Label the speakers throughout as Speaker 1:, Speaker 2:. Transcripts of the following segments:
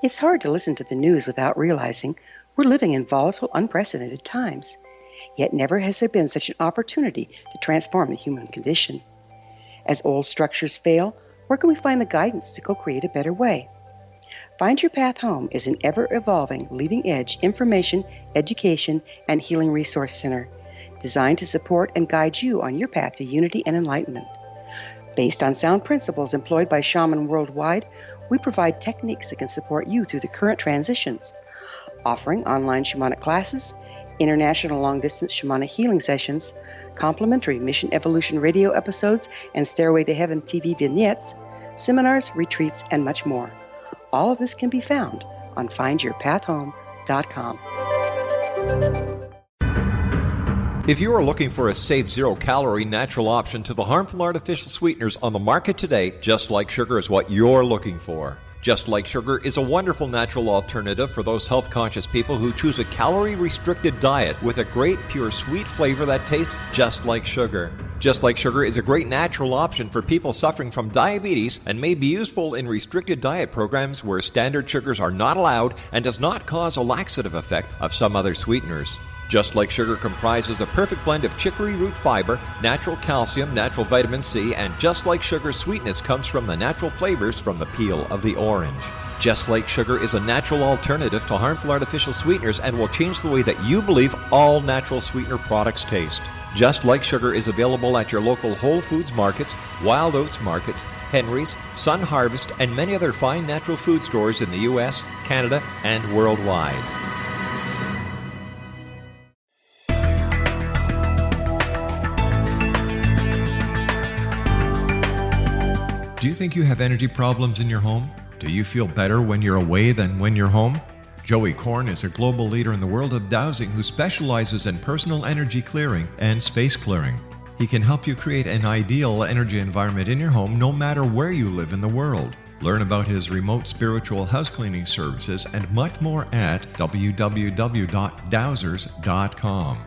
Speaker 1: It's hard to listen to the news without realizing we're living in volatile, unprecedented times. Yet never has there been such an opportunity to transform the human condition. As old structures fail, where can we find the guidance to co-create a better way? Find Your Path Home is an ever-evolving, leading-edge information, education, and healing resource center designed to support and guide you on your path to unity and enlightenment. Based on sound principles employed by shamans worldwide, we provide techniques that can support you through the current transitions, offering online shamanic classes, international long-distance shamanic healing sessions, complimentary Mission Evolution radio episodes and Stairway to Heaven TV vignettes, seminars, retreats, and much more. All of this can be found on findyourpathhome.com.
Speaker 2: If you are looking for a safe, zero-calorie natural option to the harmful artificial sweeteners on the market today, Just Like Sugar is what you're looking for. Just Like Sugar is a wonderful natural alternative for those health-conscious people who choose a calorie-restricted diet with a great, pure, sweet flavor that tastes just like sugar. Just Like Sugar is a great natural option for people suffering from diabetes and may be useful in restricted diet programs where standard sugars are not allowed and does not cause a laxative effect of some other sweeteners. Just Like Sugar comprises a perfect blend of chicory root fiber, natural calcium, natural vitamin C, and Just Like Sugar's sweetness comes from the natural flavors from the peel of the orange. Just Like Sugar is a natural alternative to harmful artificial sweeteners and will change the way that you believe all natural sweetener products taste. Just Like Sugar is available at your local Whole Foods markets, Wild Oats markets, Henry's, Sun Harvest, and many other fine natural food stores in the U.S., Canada, and worldwide. Do you think you have energy problems in your home? Do you feel better when you're away than when you're home? Joey Korn is a global leader in the world of dowsing who specializes in personal energy clearing and space clearing. He can help you create an ideal energy environment in your home no matter where you live in the world. Learn about his remote spiritual house cleaning services and much more at www.dowsers.com.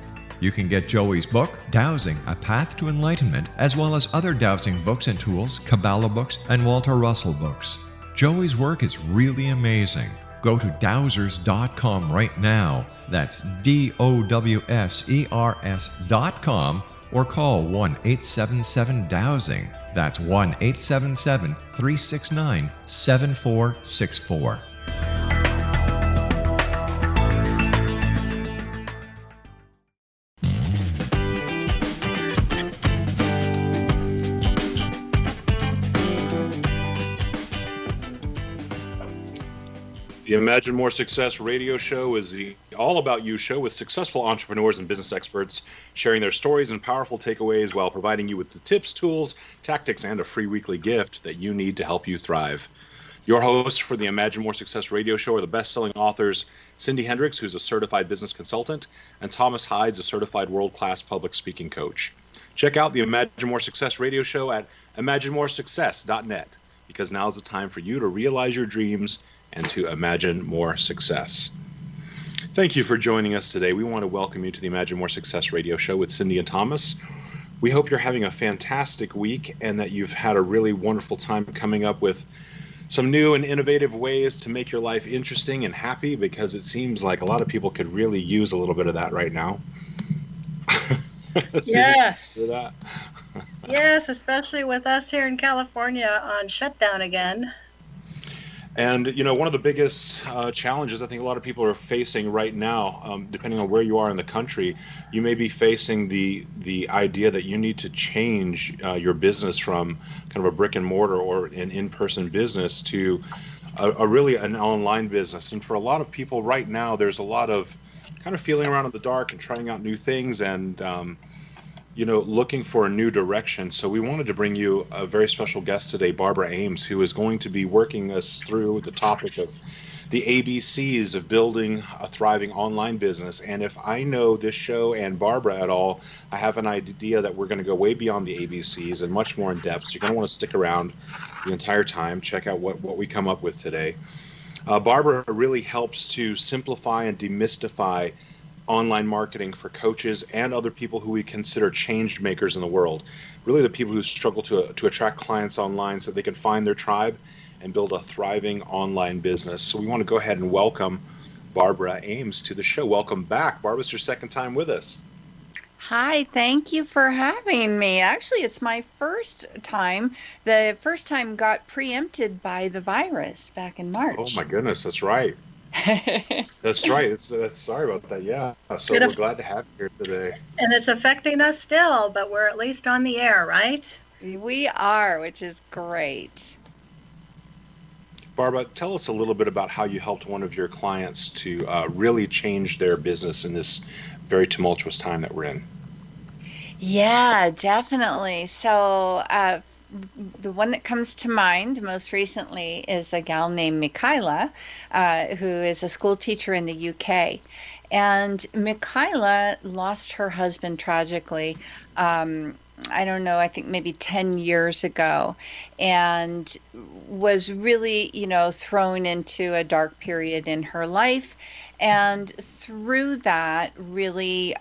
Speaker 2: You can get Joey's book, Dowsing, A Path to Enlightenment, as well as other dowsing books and tools, Kabbalah books, and Walter Russell books. Joey's work is really amazing. Go to dowsers.com right now. That's DOWSERS.com or call 1-877-DOWSING. That's 1-877-369-7464.
Speaker 3: The Imagine More Success radio show is the All About You show with successful entrepreneurs and business experts sharing their stories and powerful takeaways while providing you with the tips, tools, tactics, and a free weekly gift that you need to help you thrive. Your hosts for the Imagine More Success radio show are the best-selling authors Cindy Hendricks, who's a certified business consultant, and Thomas Hydes, a certified world-class public speaking coach. Check out the Imagine More Success radio show at imaginemoresuccess.net because now's the time for you to realize your dreams and to imagine more success. Thank you for joining us today. We want to welcome you to the Imagine More Success radio show with Cindy and Thomas. We hope you're having a fantastic week and that you've had a really wonderful time coming up with some new and innovative ways to make your life interesting and happy, because it seems like a lot of people could really use a little bit of that right now.
Speaker 4: Yes.
Speaker 3: That.
Speaker 4: Yes, especially with us here in California on shutdown again.
Speaker 3: And, you know, one of the biggest challenges I think a lot of people are facing right now, depending on where you are in the country, you may be facing the idea that you need to change your business from kind of a brick and mortar or an in-person business to a really an online business. And for a lot of people right now, there's a lot of kind of feeling around in the dark and trying out new things and looking for a new direction. So we wanted to bring you a very special guest today, Barbera Aimes, who is going to be working us through the topic of the ABCs of building a thriving online business. And if I know this show and Barbara at all, I have an idea that we're going to go way beyond the ABCs and much more in depth. So you're going to want to stick around the entire time, check out what we come up with today. Barbara really helps to simplify and demystify online marketing for coaches and other people who we consider change makers in the world. Really the people who struggle to attract clients online so they can find their tribe and build a thriving online business. So we want to go ahead and welcome Barbera Aimes to the show. Welcome back. Barbara, it's your second time with us.
Speaker 5: Hi, thank you for having me. Actually, it's my first time. The first time got preempted by the virus back in
Speaker 3: Oh
Speaker 5: March.
Speaker 3: my goodness, that's right. That's right. That's sorry about that. Yeah. So
Speaker 4: It
Speaker 3: we're
Speaker 4: aff-
Speaker 3: glad to have you here today.
Speaker 4: and it's affecting us still, but we're at least on the air, right?
Speaker 5: We are, which is great.
Speaker 3: Barbara, tell us a little bit about how you helped one of your clients to really change their business in this very tumultuous time that we're in.
Speaker 5: Yeah, definitely. So, the one that comes to mind most recently is a gal named Michaela, who is a school teacher in the UK. And Michaela lost her husband tragically. I don't know, I think maybe 10 years ago, and was really, thrown into a dark period in her life. And through that, really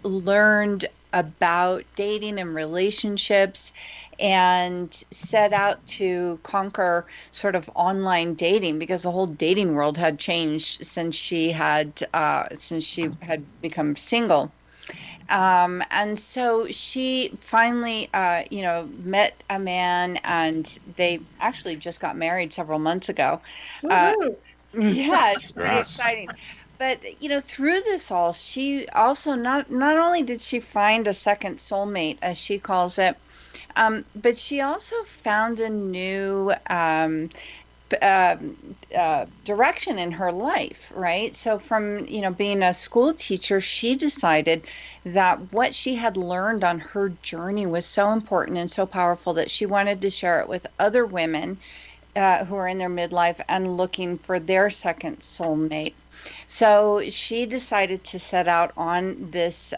Speaker 5: learned about dating and relationships and set out to conquer sort of online dating because the whole dating world had changed since she had become single. And so she finally, met a man, and they actually just got married several months ago. Uh,
Speaker 4: Woohoo!
Speaker 5: yeah, it's pretty
Speaker 3: Congrats.
Speaker 5: exciting. But through this all, she also not only did she find a second soulmate, as she calls it, but she also found a new direction in her life, right? So from, being a school teacher, she decided that what she had learned on her journey was so important and so powerful that she wanted to share it with other women who are in their midlife and looking for their second soulmate. So she decided to set out on this,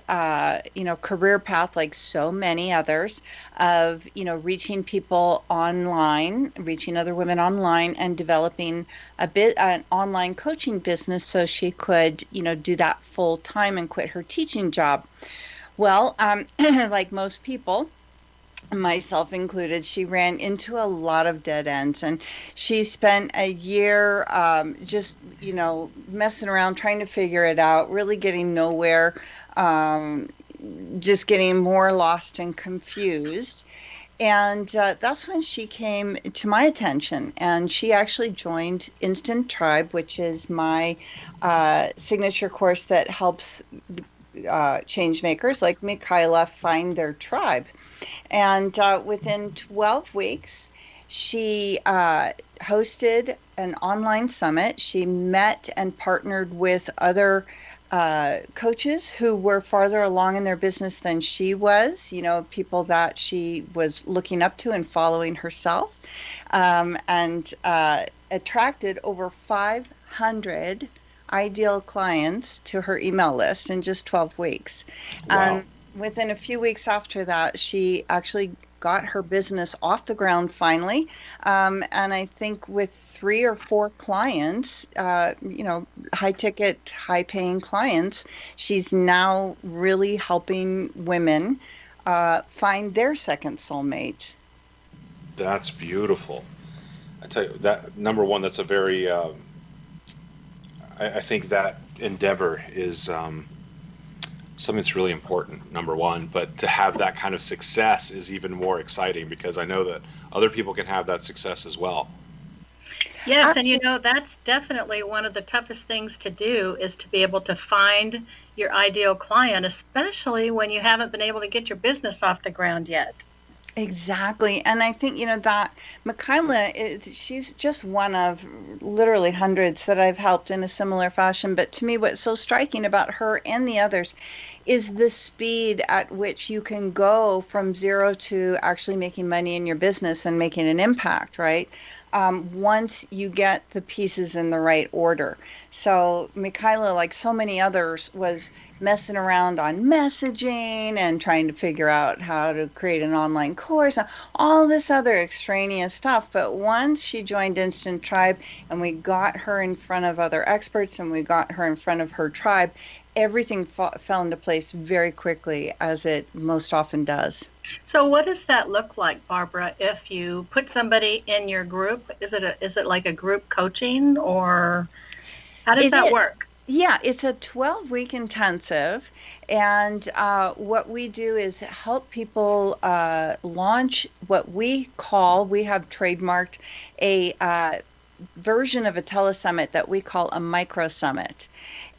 Speaker 5: career path like so many others of, reaching people online, reaching other women online, and developing an online coaching business so she could, do that full time and quit her teaching job. Well, like most people, myself included, she ran into a lot of dead ends, and she spent a year just, messing around, trying to figure it out, really getting nowhere, um, just getting more lost and confused. And that's when she came to my attention, and she actually joined Instant Tribe, which is my signature course that helps changemakers like Michaela find their tribe. And within 12 weeks, she hosted an online summit. She met and partnered with other coaches who were farther along in their business than she was, people that she was looking up to and following herself, and attracted over 500 ideal clients to her email list in just 12 weeks.
Speaker 3: Wow.
Speaker 5: And within a few weeks after that, she actually got her business off the ground finally. And I think with 3 or 4 clients, high ticket, high paying clients, she's now really helping women find their second soulmate.
Speaker 3: That's beautiful. I tell you that number one, that's a very I think that endeavor is something that's really important, number one. But to have that kind of success is even more exciting because I know that other people can have that success as well.
Speaker 4: Yes, and
Speaker 5: Absolutely.
Speaker 4: that's definitely one of the toughest things to do is to be able to find your ideal client, especially when you haven't been able to get your business off the ground yet.
Speaker 5: Exactly. And I think, that Michaela, she's just one of literally hundreds that I've helped in a similar fashion. But to me, what's so striking about her and the others is the speed at which you can go from zero to actually making money in your business and making an impact, right? Once you get the pieces in the right order. So Michaela, like so many others, was messing around on messaging and trying to figure out how to create an online course, all this other extraneous stuff. But once she joined Instant Tribe and we got her in front of other experts and we got her in front of her tribe, everything fell into place very quickly, as it most often does.
Speaker 4: So what does that look like, Barbara, if you put somebody in your group? Is it like a group coaching, or how does that work?
Speaker 5: Yeah, it's a 12-week intensive. And what we do is help people launch what we have trademarked a version of a telesummit that we call a micro summit.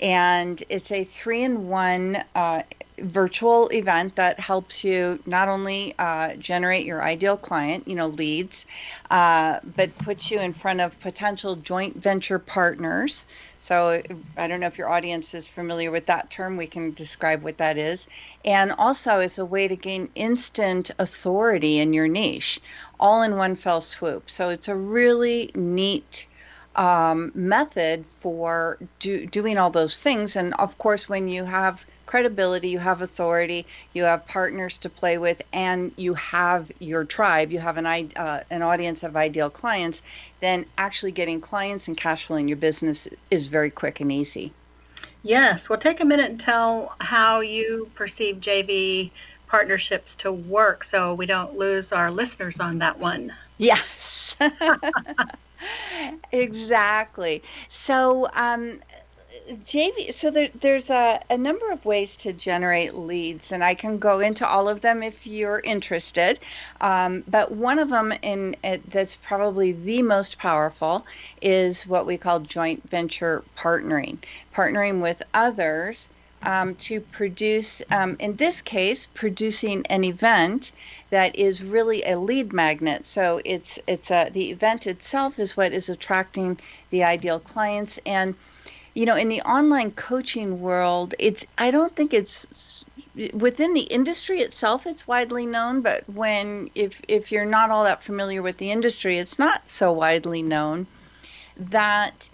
Speaker 5: And it's a 3-in-1 virtual event that helps you not only generate your ideal client, leads, but puts you in front of potential joint venture partners. So I don't know if your audience is familiar with that term. We can describe what that is. And also it's a way to gain instant authority in your niche, all in one fell swoop. So it's a really neat method for doing all those things. And of course, when you have credibility, you have authority, you have partners to play with, and you have your tribe, you have an audience of ideal clients, then actually getting clients and cash flowing your business is very quick and easy.
Speaker 4: Yes. Well, take a minute and tell how you perceive JV partnerships to work so we don't lose our listeners on that one.
Speaker 5: Yes. Exactly. So JV, so there's a number of ways to generate leads, and I can go into all of them if you're interested. But one of them that's probably the most powerful is what we call joint venture partnering with others to produce, in this case, producing an event that is really a lead magnet. So the event itself is what is attracting the ideal clients. And in the online coaching world, I don't think it's within the industry itself, it's widely known, but if you're not all that familiar with the industry, it's not so widely known that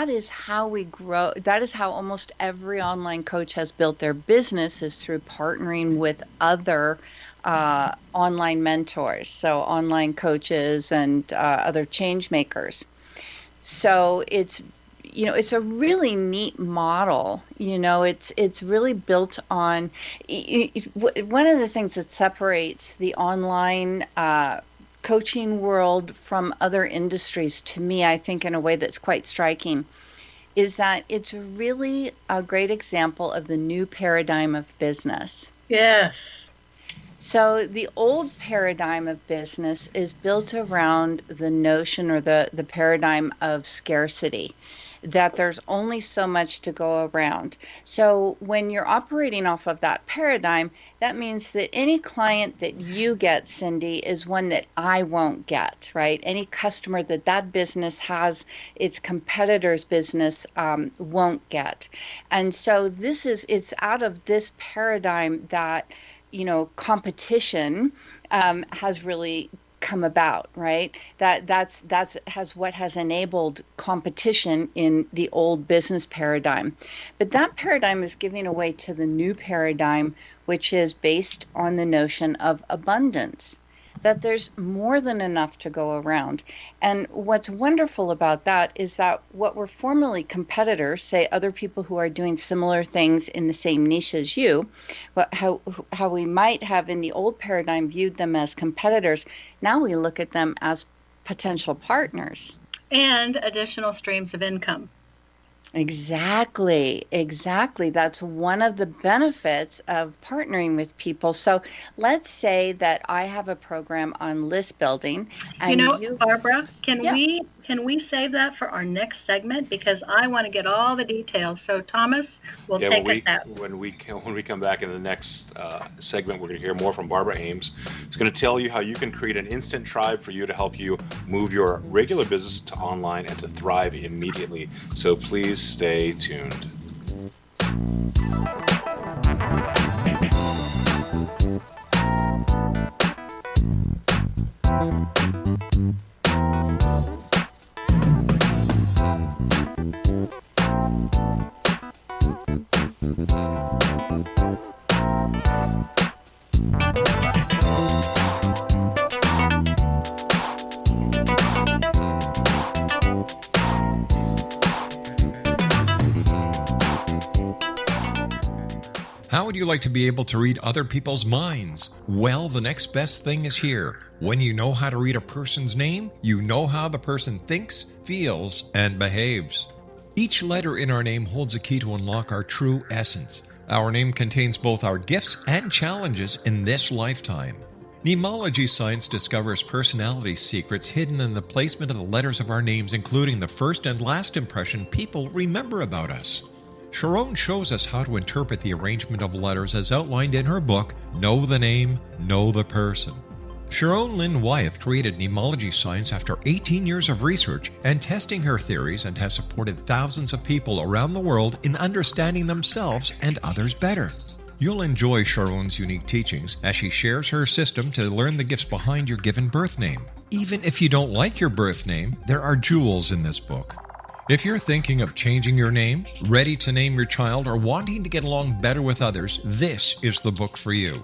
Speaker 5: is how we grow. That is how almost every online coach has built their business, is through partnering with other online mentors, so online coaches and other change makers. So it's a really neat model. It's really built on one of the things that separates the online coaching world from other industries, to me, I think in a way that's quite striking, is that it's really a great example of the new paradigm of business.
Speaker 4: Yes.
Speaker 5: So the old paradigm of business is built around the notion or the paradigm of scarcity, that there's only so much to go around. So when you're operating off of that paradigm, that means that any client that you get, Cindy, is one that I won't get, right? Any customer that business has, its competitor's business won't get. And so it's out of this paradigm that competition has really come about, right? That's what has enabled competition in the old business paradigm. But that paradigm is giving away to the new paradigm, which is based on the notion of abundance, that there's more than enough to go around. And what's wonderful about that is that what were formerly competitors, say other people who are doing similar things in the same niche as you, how we might have in the old paradigm viewed them as competitors, now we look at them as potential partners.
Speaker 4: And additional streams of income.
Speaker 5: Exactly. That's one of the benefits of partnering with people. So let's say that I have a program on list building. And
Speaker 4: Barbara, can we save that for our next segment? Because I want to get all the details. So Thomas will take us out.
Speaker 3: When we come back in the next segment, we're going to hear more from Barbara Aimes. It's going to tell you how you can create an instant tribe for you to help you move your regular business to online and to thrive immediately. So please stay tuned.
Speaker 2: How would you like to be able to read other people's minds? Well, the next best thing is here. When you know how to read a person's name, you know how the person thinks, feels, and behaves. Each letter in our name holds a key to unlock our true essence. Our name contains both our gifts and challenges in this lifetime. Mnemology science discovers personality secrets hidden in the placement of the letters of our names, including the first and last impression people remember about us. Sharon shows us how to interpret the arrangement of letters as outlined in her book, Know the Name, Know the Person. Sharon Lynn Wyeth created mnemology science after 18 years of research and testing her theories, and has supported thousands of people around the world in understanding themselves and others better. You'll enjoy Sharon's unique teachings as she shares her system to learn the gifts behind your given birth name. Even if you don't like your birth name, there are jewels in this book. If you're thinking of changing your name, ready to name your child, or wanting to get along better with others, this is the book for you.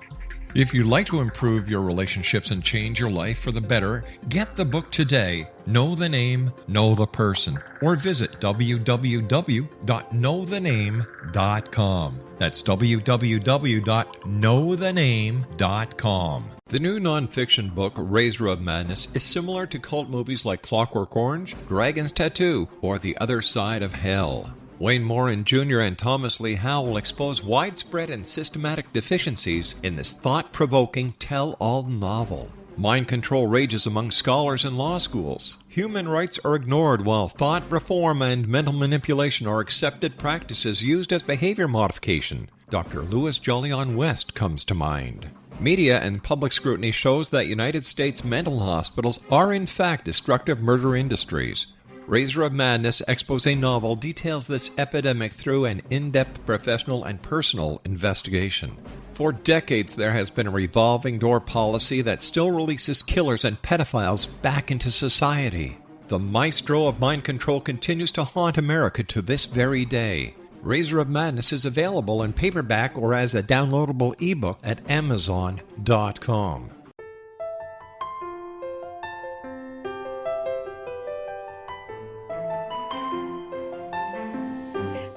Speaker 2: If you'd like to improve your relationships and change your life for the better, get the book today, Know the Name, Know the Person, or visit www.knowthename.com. That's www.knowthename.com. The new nonfiction book, Razor of Madness, is similar to cult movies like Clockwork Orange, Dragon's Tattoo, or The Other Side of Hell. Wayne Morin Jr. and Thomas Lee Howell will expose widespread and systematic deficiencies in this thought-provoking tell-all novel. Mind control rages among scholars in law schools. Human rights are ignored while thought reform and mental manipulation are accepted practices used as behavior modification. Dr. Louis Jolyon West comes to mind. Media and public scrutiny shows that United States mental hospitals are in fact destructive murder industries. Razor of Madness expose novel details this epidemic through an in-depth professional and personal investigation. For decades, there has been a revolving door policy that still releases killers and pedophiles back into society. The maestro of mind control continues to haunt America to this very day. Razor of Madness is available in paperback or as a downloadable ebook at Amazon.com.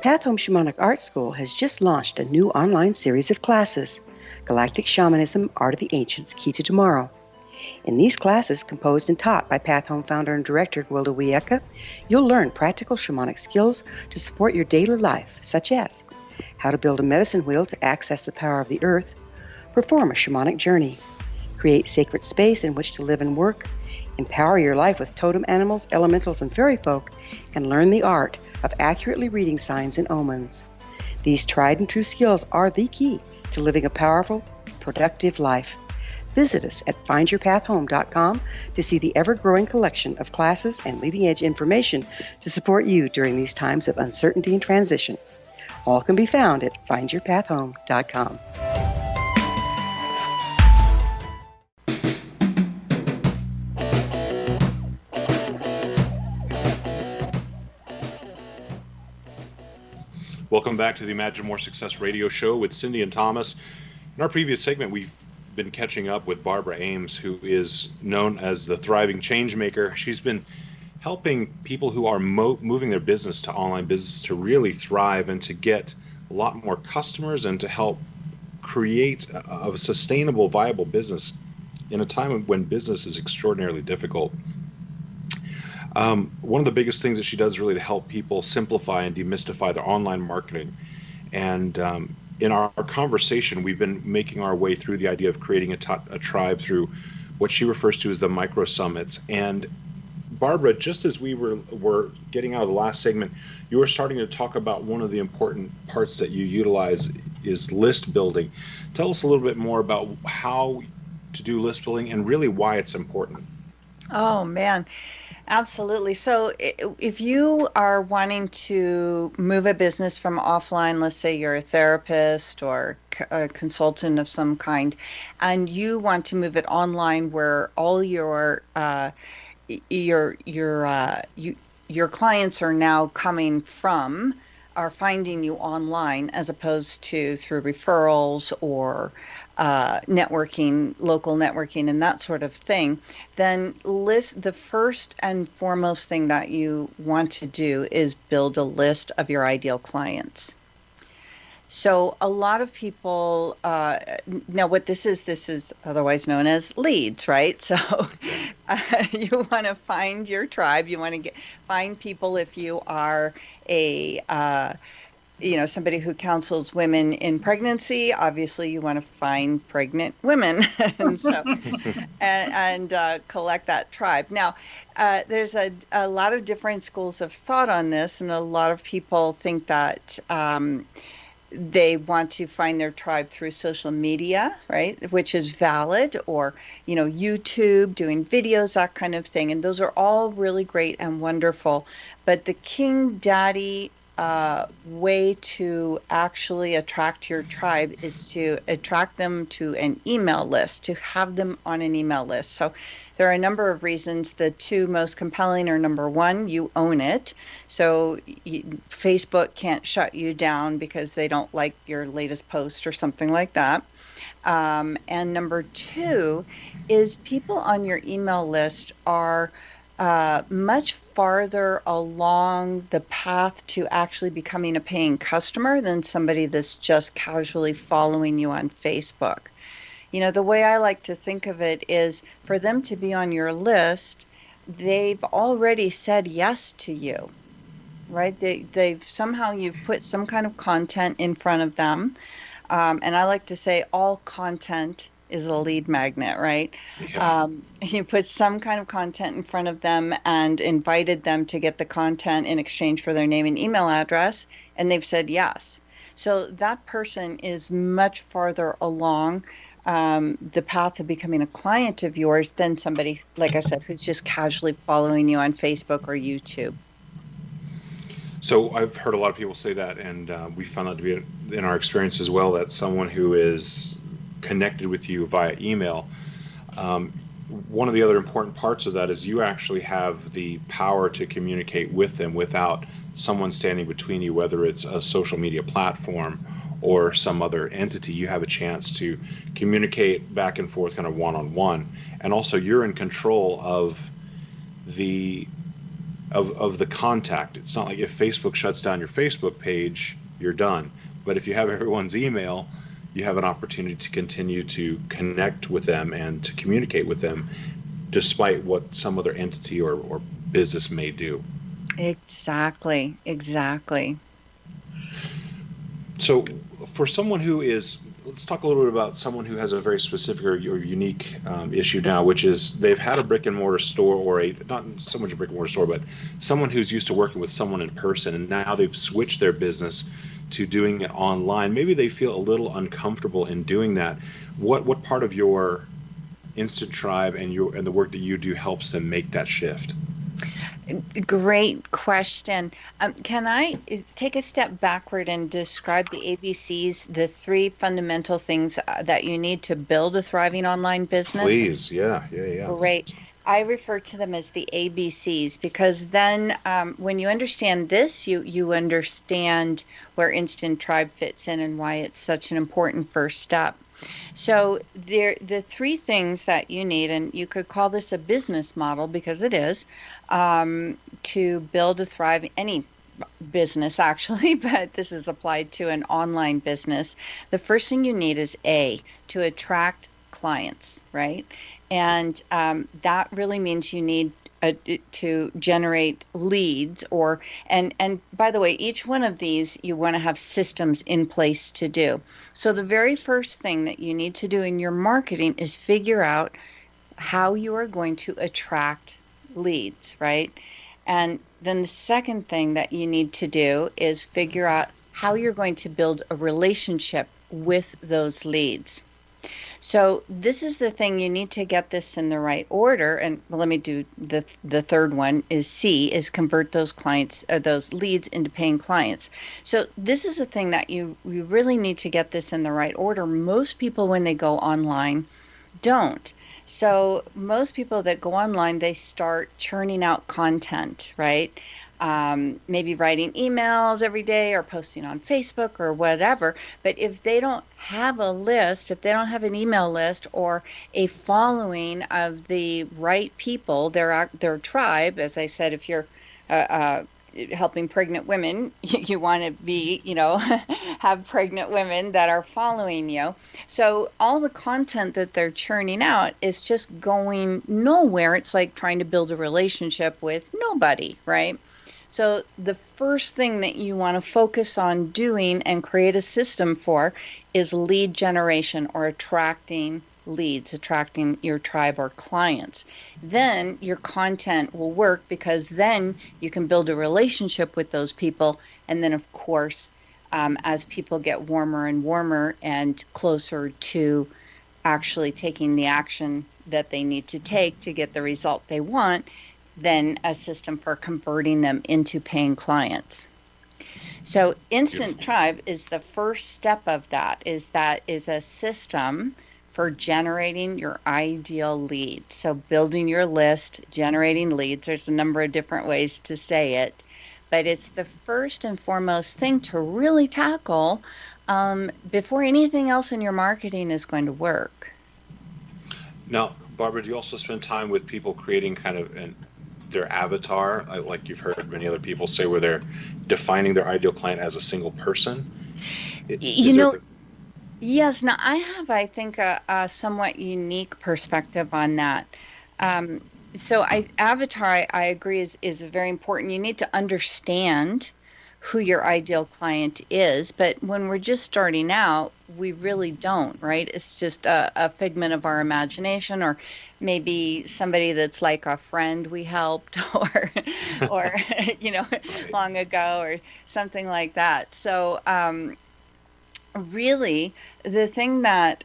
Speaker 1: Path Home Shamanic Art School has just launched a new online series of classes, Galactic Shamanism, Art of the Ancients, Key to Tomorrow. In these classes, composed and taught by Path Home founder and director Gwilda Wiyaka, you'll learn practical shamanic skills to support your daily life, such as how to build a medicine wheel to access the power of the earth, perform a shamanic journey, create sacred space in which to live and work, empower your life with totem animals, elementals, and fairy folk, and learn the art of accurately reading signs and omens. These tried and true skills are the key to living a powerful, productive life. Visit us at findyourpathhome.com to see the ever-growing collection of classes and leading-edge information to support you during these times of uncertainty and transition. All can be found at findyourpathhome.com.
Speaker 3: Welcome back to the Imagine More Success radio show with Cindy and Thomas. In our previous segment, we've been catching up with Barbera Aimes, who is known as the thriving changemaker. She's been helping people who are moving their business to online business to really thrive and to get a lot more customers and to help create a sustainable, viable business in a time when business is extraordinarily difficult. One of the biggest things that she does really to help people simplify and demystify their online marketing. And in our conversation, we've been making our way through the idea of creating a tribe through what she refers to as the micro summits. And Barbara, just as we were getting out of the last segment, you were starting to talk about one of the important parts that you utilize is list building. Tell us a little bit more about how to do list building and really why it's important.
Speaker 5: Oh, man. Absolutely. So if you are wanting to move a business from offline, let's say you're a therapist or a consultant of some kind, and you want to move it online where all your clients are now coming from, are finding you online as opposed to through referrals or networking, local networking, and that sort of thing, then the first and foremost thing that you want to do is build a list of your ideal clients. So a lot of people now what this is otherwise known as leads, right? So you want to find your tribe. You want to find people if you are a somebody who counsels women in pregnancy. Obviously, you want to find pregnant women, and so and collect that tribe. Now, there's a lot of different schools of thought on this, and a lot of people think that they want to find their tribe through social media, right? Which is valid, or, YouTube, doing videos, that kind of thing. And those are all really great and wonderful. But the king daddy way to actually attract your tribe is to attract them to an email list, to have them on an email list. So there are a number of reasons. The two most compelling are, number one, you own it. So Facebook can't shut you down because they don't like your latest post or something like that. And number two is people on your email list are much farther along the path to actually becoming a paying customer than somebody that's just casually following you on Facebook. The way I like to think of it is, for them to be on your list, they've already said yes to you, right? They've somehow, you've put some kind of content in front of them. And I like to say all content is a lead magnet, right?
Speaker 3: Yeah.
Speaker 5: You put some kind of content in front of them and invited them to get the content in exchange for their name and email address, and they've said yes. So that person is much farther along the path of becoming a client of yours than somebody, like I said, who's just casually following you on Facebook or YouTube.
Speaker 3: So I've heard a lot of people say that, and we found that to be in our experience as well, that someone who is connected with you via email, one of the other important parts of that is you actually have the power to communicate with them without someone standing between you, whether it's a social media platform or some other entity. You have a chance to communicate back and forth kind of one-on-one, and also you're in control of the contact. It's not like if Facebook shuts down your Facebook page, you're done. But if you have everyone's email, you have an opportunity to continue to connect with them and to communicate with them despite what some other entity or business may do.
Speaker 5: Exactly.
Speaker 3: So for someone who is, let's talk a little bit about someone who has a very specific or unique issue now, which is they've had a brick and mortar store, or not so much a brick and mortar store, but someone who's used to working with someone in person, and now they've switched their business to doing it online. Maybe they feel a little uncomfortable in doing that. What part of your Instant Tribe and the work that you do helps them make that shift?
Speaker 5: Great question. Can I take a step backward and describe the ABCs, the three fundamental things that you need to build a thriving online business?
Speaker 3: Please, yeah.
Speaker 5: Great. I refer to them as the ABCs because then when you understand this, you understand where Instant Tribe fits in and why it's such an important first step. So the three things that you need, and you could call this a business model because it is, to build a thriving, any business actually, but this is applied to an online business. The first thing you need is to attract clients, right? And that really means you need to generate leads, and by the way, each one of these you want to have systems in place to do. So the very first thing that you need to do in your marketing is figure out how you are going to attract leads, right? And then the second thing that you need to do is figure out how you're going to build a relationship with those leads. So this is the thing, you need to get this in the right order. And let me do the third one is C, is convert those clients, those leads into paying clients. So this is the thing that you really need to get this in the right order. Most people, when they go online, don't. So most people that go online, they start churning out content, right? Maybe writing emails every day or posting on Facebook or whatever. But if they don't have a list, if they don't have an email list or a following of the right people, their tribe, as I said, if you're helping pregnant women, you want to be, have pregnant women that are following you. So all the content that they're churning out is just going nowhere. It's like trying to build a relationship with nobody, right? So the first thing that you want to focus on doing and create a system for is lead generation, or attracting leads, attracting your tribe or clients. Then your content will work, because then you can build a relationship with those people. And then, of course, as people get warmer and warmer and closer to actually taking the action that they need to take to get the result they want, then a system for converting them into paying clients. So Instant Tribe is the first step of that is a system for generating your ideal lead. So building your list, generating leads, there's a number of different ways to say it, but it's the first and foremost thing to really tackle before anything else in your marketing is going to work.
Speaker 3: Now, Barbara, do you also spend time with people creating kind of their avatar, like you've heard many other people say, where they're defining their ideal client as a single person?
Speaker 5: Yes. Now, I think, a somewhat unique perspective on that. So avatar, I agree, is very important. You need to understand who your ideal client is, but when we're just starting out, we really don't, right? It's just a figment of our imagination, or maybe somebody that's like a friend we helped, or
Speaker 3: Right.
Speaker 5: long ago, or something like that. So really, the thing that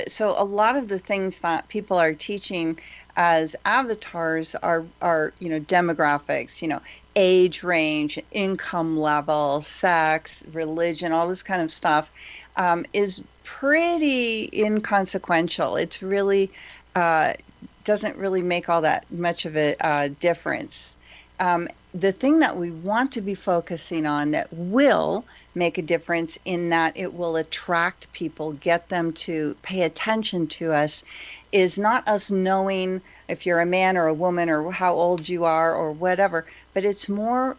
Speaker 5: so a lot of the things that people are teaching as avatars are demographics, age range, income level, sex, religion, all this kind of stuff, is pretty inconsequential. It's really doesn't really make all that much of a difference. The thing that we want to be focusing on that will make a difference, in that it will attract people, get them to pay attention to us, is not us knowing if you're a man or a woman or how old you are or whatever, but it's more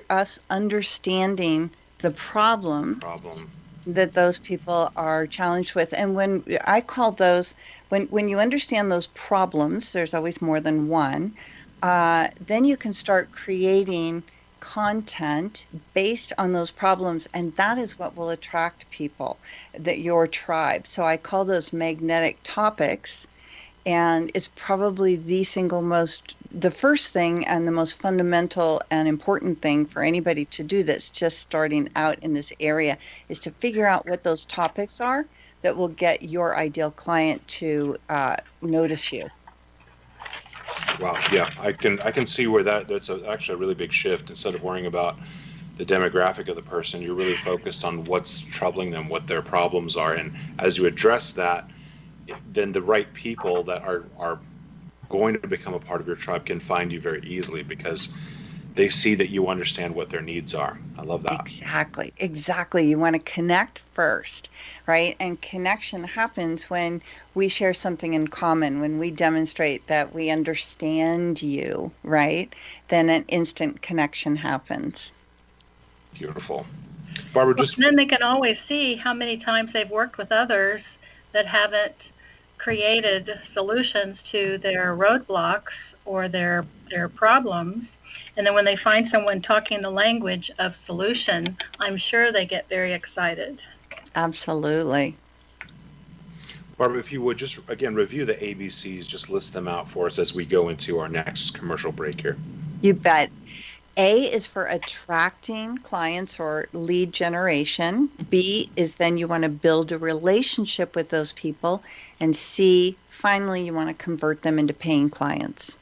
Speaker 5: us understanding the problem that those people are challenged with. And when I call those, when you understand those problems, there's always more than one, then you can start creating content based on those problems, and that is what will attract people, that your tribe. So I call those magnetic topics, and it's probably the first thing and the most fundamental and important thing for anybody to do that's just starting out in this area, is to figure out what those topics are that will get your ideal client to notice you.
Speaker 3: Wow. Yeah, I can see where that's actually a really big shift. Instead of worrying about the demographic of the person, you're really focused on what's troubling them, what their problems are, and as you address that, then the right people that are going to become a part of your tribe can find you very easily, because they see that you understand what their needs are. I love that.
Speaker 5: Exactly. You want to connect first, right? And connection happens when we share something in common, when we demonstrate that we understand you, right? Then an instant connection happens.
Speaker 3: Beautiful. Barbara,
Speaker 4: then they can always see how many times they've worked with others that haven't created solutions to their roadblocks or their problems. And then when they find someone talking the language of solution, I'm sure they get very excited.
Speaker 5: Absolutely.
Speaker 3: Barbara, if you would just again review the ABCs, just list them out for us as we go into our next commercial break here.
Speaker 5: You bet. A is for attracting clients or lead generation. B is then you want to build a relationship with those people. And C, finally, you want to convert them into paying clients.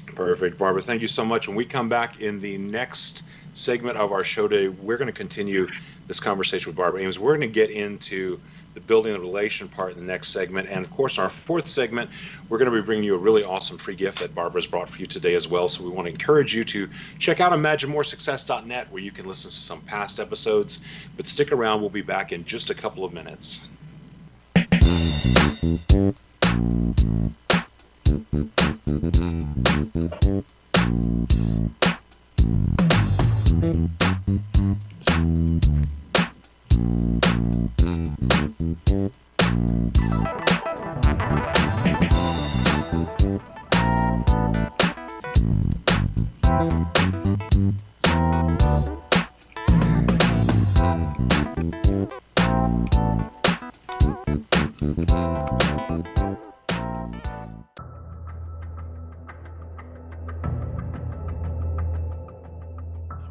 Speaker 3: Perfect. Barbara, thank you so much. When we come back in the next segment of our show today, we're going to continue this conversation with Barbara Aimes. We're going to get into the building the relation part in the next segment. And of course, in our fourth segment, we're going to be bringing you a really awesome free gift that Barbara's brought for you today as well. So we want to encourage you to check out ImagineMoreSuccess.net, where you can listen to some past episodes. But stick around. We'll be back in just a couple of minutes.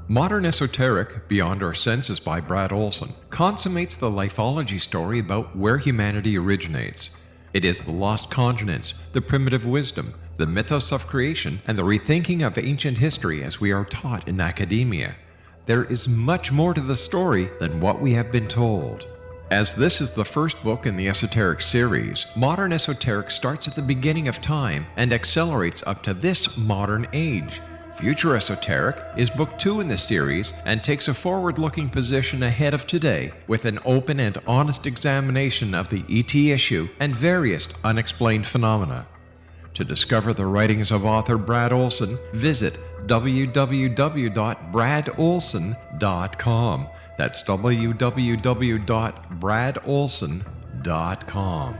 Speaker 2: Modern Esoteric, Beyond Our Senses by Brad Olson, consummates the lifology story about where humanity originates. It is the lost continents, the primitive wisdom, the mythos of creation, and the rethinking of ancient history as we are taught in academia. There is much more to the story than what we have been told. As this is the first book in the Esoteric series, Modern Esoteric starts at the beginning of time and accelerates up to this modern age. Future Esoteric is book 2 in the series and takes a forward-looking position ahead of today with an open and honest examination of the ET issue and various unexplained phenomena. To discover the writings of author Brad Olson, visit www.bradolson.com. That's www.bradolson.com.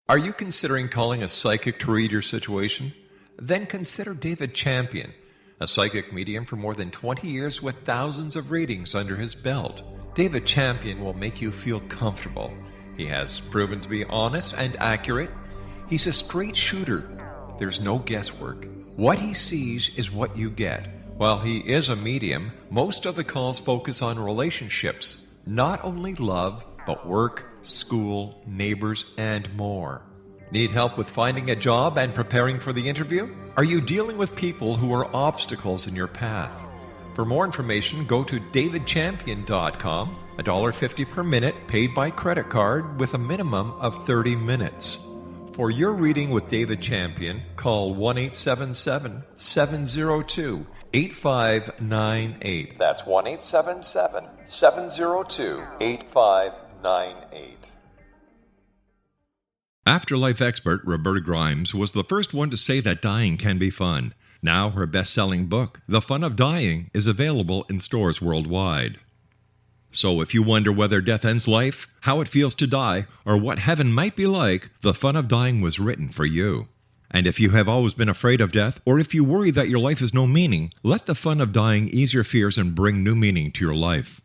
Speaker 2: Are you considering calling a psychic to read your situation? Then consider David Champion, a psychic medium for more than 20 years with thousands of readings under his belt. David Champion will make you feel comfortable. He has proven to be honest and accurate. He's a straight shooter. There's no guesswork. What he sees is what you get. While he is a medium, most of the calls focus on relationships, not only love, but work, school, neighbors, and more. Need help with finding a job and preparing for the interview? Are you dealing with people who are obstacles in your path? For more information, go to davidchampion.com, $1.50 per minute paid by credit card with a minimum of 30 minutes. For your reading with David Champion, call 1-877-702-8598. That's 1-877-702-8598. Afterlife expert Roberta Grimes was the first one to say that dying can be fun. Now her best-selling book, The Fun of Dying, is available in stores worldwide. So if you wonder whether death ends life, how it feels to die, or what heaven might be like, The Fun of Dying was written for you. And if you have always been afraid of death, or if you worry that your life has no meaning, let The Fun of Dying ease your fears and bring new meaning to your life.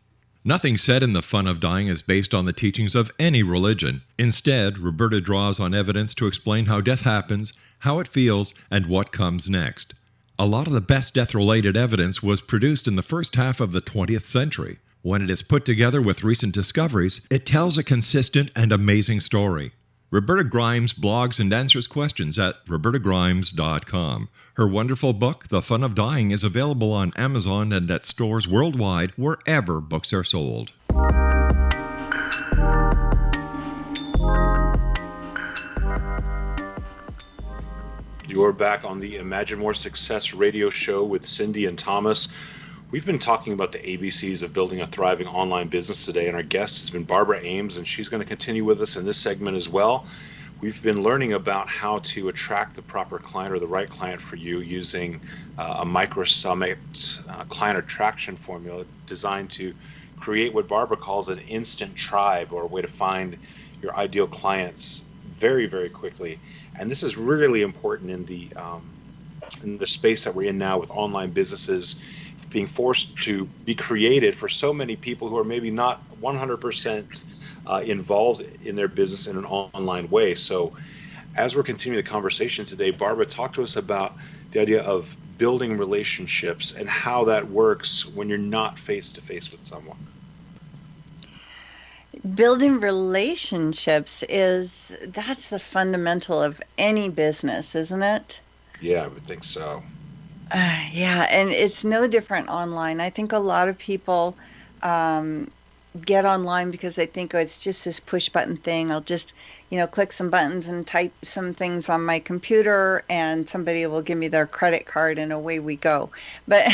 Speaker 2: Nothing said in The Fun of Dying is based on the teachings of any religion. Instead, Roberta draws on evidence to explain how death happens, how it feels, and what comes next. A lot of the best death-related evidence was produced in the first half of the 20th century. When it is put together with recent discoveries, it tells a consistent and amazing story. Roberta Grimes blogs and answers questions at robertagrimes.com. Her wonderful book, The Fun of Dying, is available on Amazon and at stores worldwide wherever books are sold.
Speaker 3: You're back on the Imagine More Success radio show with Cindy and Thomas. We've been talking about the ABCs of building a thriving online business today, and our guest has been Barbera Aimes, and she's going to continue with us in this segment as well. We've been learning about how to attract the proper client or the right client for you using a micro-summit client attraction formula designed to create what Barbara calls an instant tribe, or a way to find your ideal clients very, very quickly. And this is really important in the space that we're in now with online businesses being forced to be created for so many people who are maybe not 100% involved in their business in an online way. So as we're continuing the conversation today, Barbara, talk to us about the idea of building relationships and how that works when you're not face-to-face with someone.
Speaker 5: Building relationships that's the fundamental of any business, isn't it?
Speaker 3: Yeah, I would think so.
Speaker 5: Yeah, and it's no different online. I think a lot of people get online because they think, oh, it's just this push button thing. I'll just, click some buttons and type some things on my computer, and somebody will give me their credit card, and away we go. But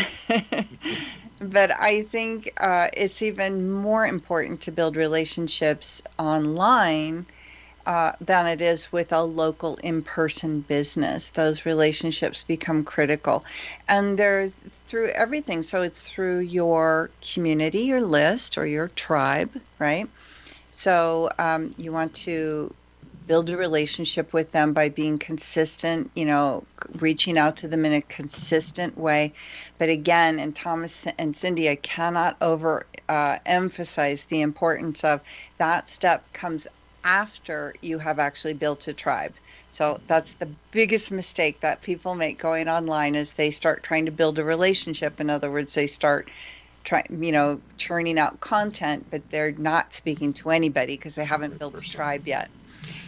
Speaker 5: but I think it's even more important to build relationships online than it is with a local in-person business. Those relationships become critical. And there's through everything. So it's through your community, your list, or your tribe, right? So you want to build a relationship with them by being consistent, reaching out to them in a consistent way. But again, and Thomas and Cindy, I cannot over emphasize the importance of that step comes after you have actually built a tribe. So that's the biggest mistake that people make going online is they start trying to build a relationship. In other words, they start churning out content, but they're not speaking to anybody because they haven't built a tribe yet.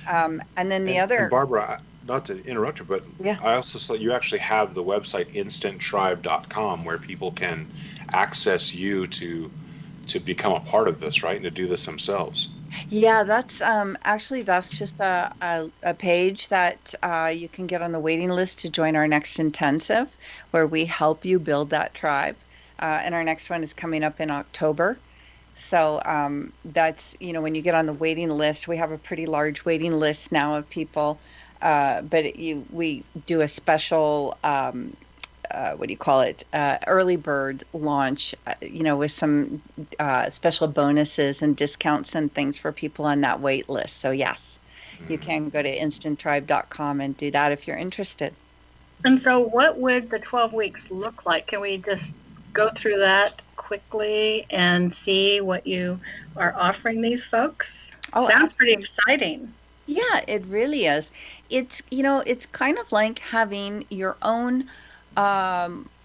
Speaker 5: And then the other.
Speaker 3: And Barbara, not to interrupt you, but
Speaker 5: yeah.
Speaker 3: I also saw you actually have the website instanttribe.com where people can access you to become a part of this, right? And to do this themselves.
Speaker 5: Yeah, that's actually that's just a page that you can get on the waiting list to join our next intensive where we help you build that tribe. And our next one is coming up in October. So that's, when you get on the waiting list, we have a pretty large waiting list now of people, but we do a special, early bird launch, with some special bonuses and discounts and things for people on that wait list. So yes, you can go to instanttribe.com and do that if you're interested.
Speaker 4: And so what would the 12 weeks look like? Can we just go through that quickly and see what you are offering these folks?
Speaker 5: Oh,
Speaker 4: sounds pretty exciting.
Speaker 5: Yeah, it really is. It's it's kind of like having your own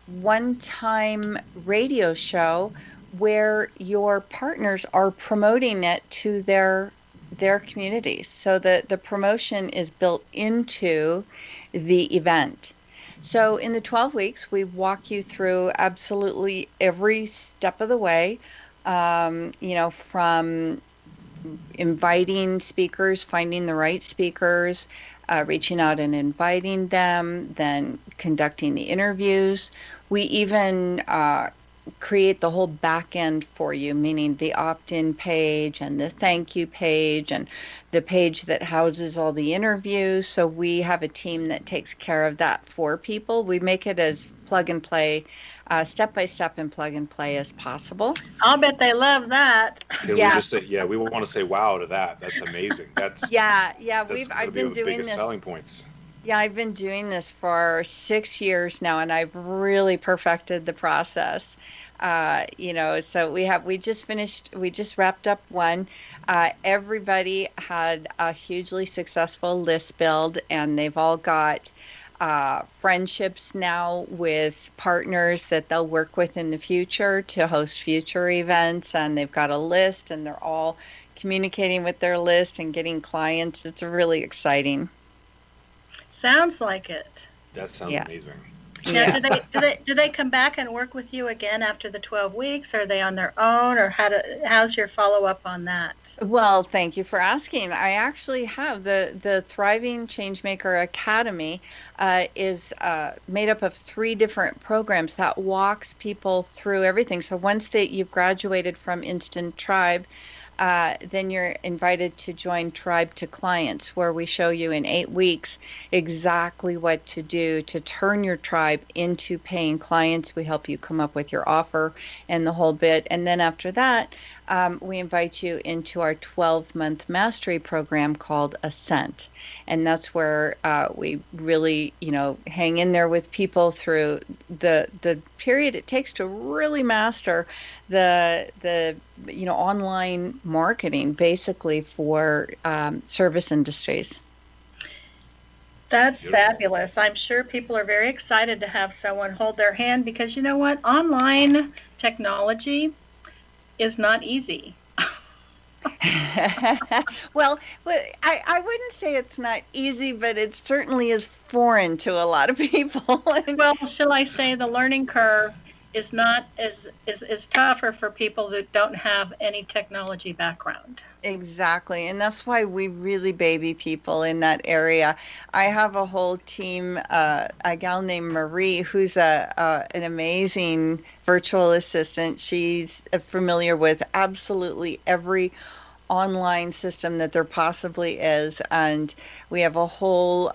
Speaker 5: one-time radio show where your partners are promoting it to their communities. So the promotion is built into the event. So in the 12 weeks, we walk you through absolutely every step of the way, from inviting speakers, finding the right speakers, reaching out and inviting them, then conducting the interviews. We even create the whole back end for you, meaning the opt-in page and the thank you page and the page that houses all the interviews. So we have a team that takes care of that for people. We make it as plug and play, step by step and plug and play as possible.
Speaker 4: I'll bet they love that.
Speaker 3: Can we just say, we want to say wow to that. That's amazing. That's
Speaker 5: I've been doing
Speaker 3: biggest
Speaker 5: this.
Speaker 3: Selling points.
Speaker 5: Yeah, I've been doing this for 6 years now, and I've really perfected the process. So we just wrapped up one. Everybody had a hugely successful list build, and they've all got friendships now with partners that they'll work with in the future to host future events, and they've got a list, and they're all communicating with their list and getting clients. It's really exciting.
Speaker 4: Sounds like it.
Speaker 3: That sounds amazing.
Speaker 4: Yeah. Do they come back and work with you again after the 12 weeks? Are they on their own, or how's your follow up on that?
Speaker 5: Well, thank you for asking. I actually have the Thriving Changemaker Academy is made up of 3 different programs that walks people through everything. So once you've graduated from Instant Tribe, then you're invited to join Tribe to Clients, where we show you in 8 weeks exactly what to do to turn your tribe into paying clients. We help you come up with your offer and the whole bit. And then after that, we invite you into our 12-month mastery program called Ascent. And that's where we really, hang in there with people through the period it takes to really master the online marketing, basically for service industries.
Speaker 4: That's fabulous. I'm sure people are very excited to have someone hold their hand, because you know what? Online technology is not easy.
Speaker 5: Well, I wouldn't say it's not easy, but it certainly is foreign to a lot of people.
Speaker 4: Well, shall I say the learning curve is not is tougher for people that don't have any technology background.
Speaker 5: Exactly. And that's why we really baby people in that area. I have a whole team, a gal named Marie, who's an amazing virtual assistant. She's familiar with absolutely every online system that there possibly is. And we have a whole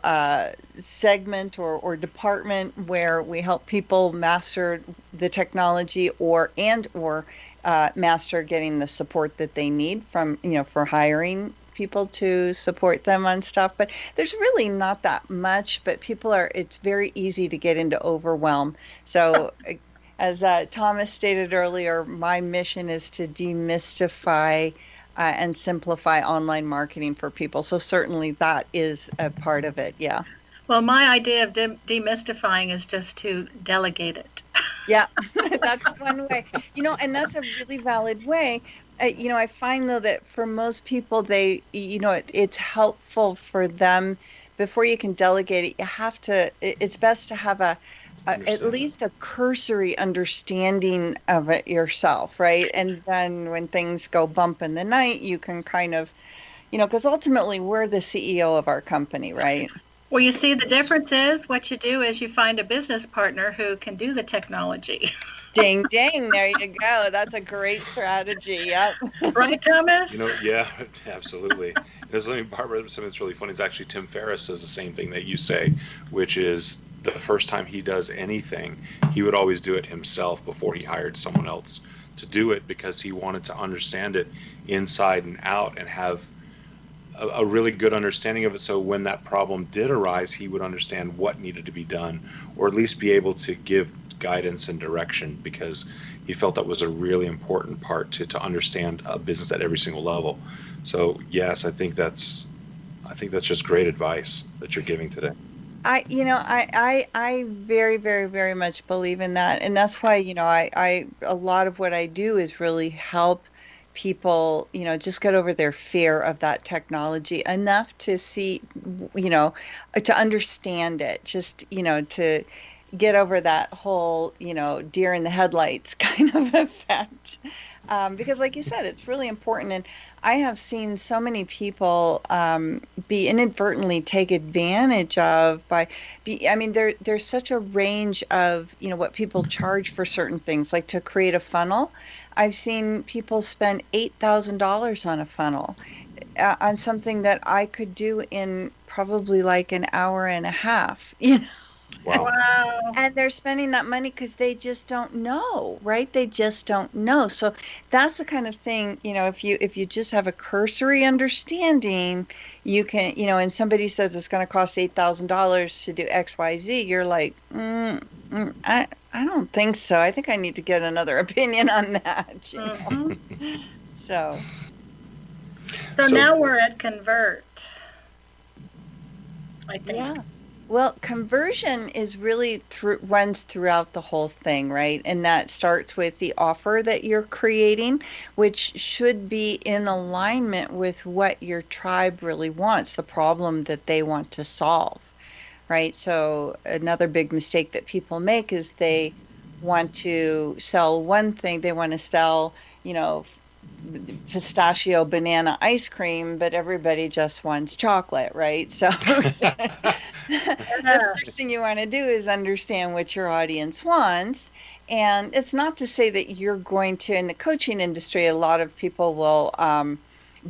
Speaker 5: segment or department where we help people master the technology or master getting the support that they need from, for hiring people to support them on stuff. But there's really not that much, but it's very easy to get into overwhelm. So as Thomas stated earlier, my mission is to demystify and simplify online marketing for people. So certainly that is a part of it. Yeah.
Speaker 4: Well, my idea of demystifying is just to delegate it.
Speaker 5: Yeah, that's one way, and that's a really valid way. I find though that for most people, it's helpful for them before you can delegate it. It's best to have at least a cursory understanding of it yourself, right? And then when things go bump in the night, you can kind of, because ultimately we're the CEO of our company, right?
Speaker 4: Well, you see, the difference is what you do is you find a business partner who can do the technology.
Speaker 5: Ding, ding. There you go. That's a great strategy. Yep.
Speaker 4: Right, Thomas?
Speaker 3: Yeah, absolutely. There's something, Barbara, something that's really funny is actually Tim Ferriss says the same thing that you say, which is the first time he does anything, he would always do it himself before he hired someone else to do it, because he wanted to understand it inside and out and have a really good understanding of it, so when that problem did arise, he would understand what needed to be done, or at least be able to give guidance and direction, because he felt that was a really important part to understand a business at every single level. So yes, I think that's just great advice that you're giving today.
Speaker 5: I very, very, very much believe in that, and that's why a lot of what I do is really help people, just get over their fear of that technology enough to see, to understand it, just, to get over that whole, deer in the headlights kind of effect. Because like you said, it's really important. And I have seen so many people be inadvertently take advantage of there's such a range of, what people charge for certain things, like to create a funnel. I've seen people spend $8,000 on a funnel on something that I could do in probably like an hour and a half,
Speaker 3: Wow.
Speaker 5: And they're spending that money because they just don't know, right? They just don't know. So that's the kind of thing, if you just have a cursory understanding, you can, and somebody says it's going to cost $8,000 to do X, Y, Z, you're like, I don't think so. I think I need to get another opinion on that.
Speaker 4: Mm-hmm.
Speaker 5: So
Speaker 4: now we're at convert, I think.
Speaker 5: Yeah. Well, conversion is really runs throughout the whole thing, right? And that starts with the offer that you're creating, which should be in alignment with what your tribe really wants, the problem that they want to solve, right? So another big mistake that people make is they want to sell one thing. They want to sell, pistachio banana ice cream, but everybody just wants chocolate, right? So the first thing you want to do is understand what your audience wants. And it's not to say that you're going to, in the coaching industry, a lot of people will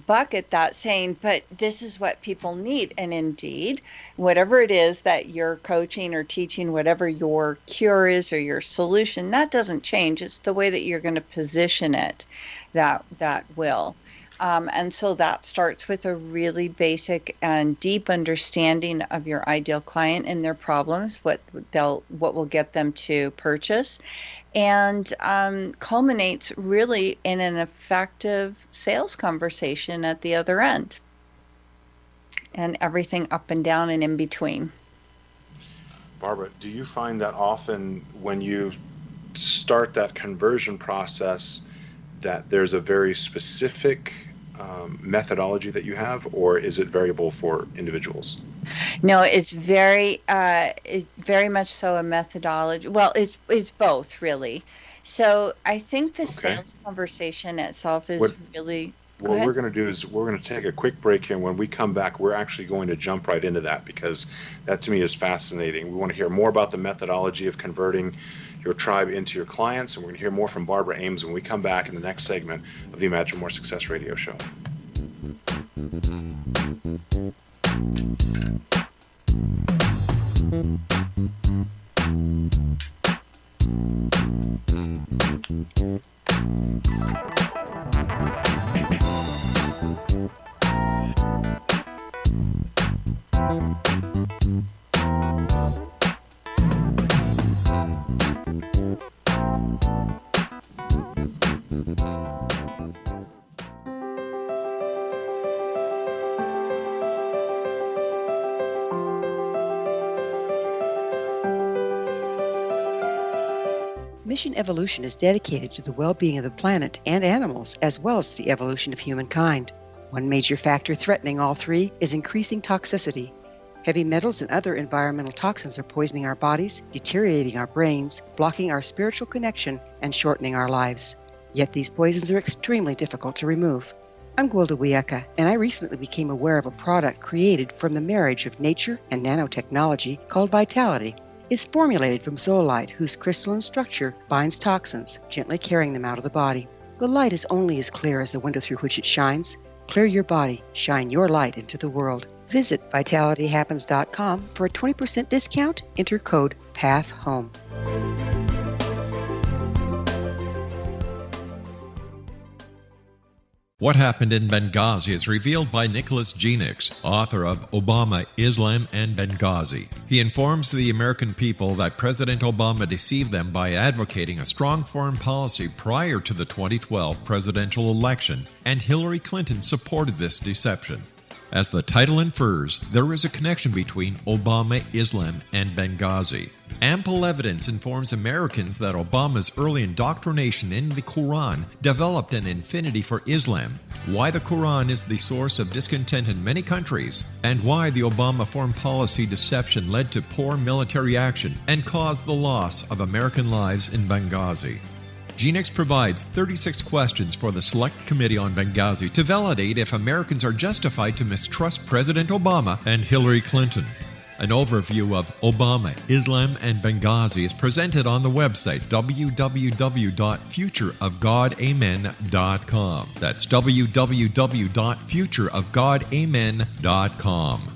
Speaker 5: bucket that saying, but this is what people need. And indeed, whatever it is that you're coaching or teaching, whatever your cure is or your solution, that doesn't change. It's the way that you're going to position it that will. And so that starts with a really basic and deep understanding of your ideal client and their problems, what will get them to purchase, and culminates really in an effective sales conversation at the other end, and everything up and down and in between.
Speaker 3: Barbara, do you find that often when you start that conversion process that there's a very specific methodology that you have, or is it variable for individuals?
Speaker 5: No, it's very much so a methodology. Well, it's both really. So I think the sales conversation itself is really.
Speaker 3: What we're going to do is we're going to take a quick break here, and when we come back, we're actually going to jump right into that, because that to me is fascinating. We want to hear more about the methodology of converting your tribe into your clients, and we're going to hear more from Barbara Aimes when we come back in the next segment of the Imagine More Success radio show.
Speaker 1: Mission Evolution is dedicated to the well-being of the planet and animals, as well as the evolution of humankind. One major factor threatening all three is increasing toxicity. Heavy metals and other environmental toxins are poisoning our bodies, deteriorating our brains, blocking our spiritual connection, and shortening our lives. Yet these poisons are extremely difficult to remove. I'm Gwilda Wiyaka, and I recently became aware of a product created from the marriage of nature and nanotechnology called Vitality. It's formulated from zoolite, whose crystalline structure binds toxins, gently carrying them out of the body. The light is only as clear as the window through which it shines. Clear your body, shine your light into the world. Visit vitalityhappens.com for a 20% discount. Enter code PATHHOME.
Speaker 2: What happened in Benghazi is revealed by Nicholas Genix, author of Obama, Islam, and Benghazi. He informs the American people that President Obama deceived them by advocating a strong foreign policy prior to the 2012 presidential election, and Hillary Clinton supported this deception. As the title infers, there is a connection between Obama, Islam, and Benghazi. Ample evidence informs Americans that Obama's early indoctrination in the Quran developed an affinity for Islam, why the Quran is the source of discontent in many countries, and why the Obama foreign policy deception led to poor military action and caused the loss of American lives in Benghazi. Genix provides 36 questions for the Select Committee on Benghazi to validate if Americans are justified to mistrust President Obama and Hillary Clinton. An overview of Obama, Islam, and Benghazi is presented on the website www.futureofgodamen.com. That's www.futureofgodamen.com.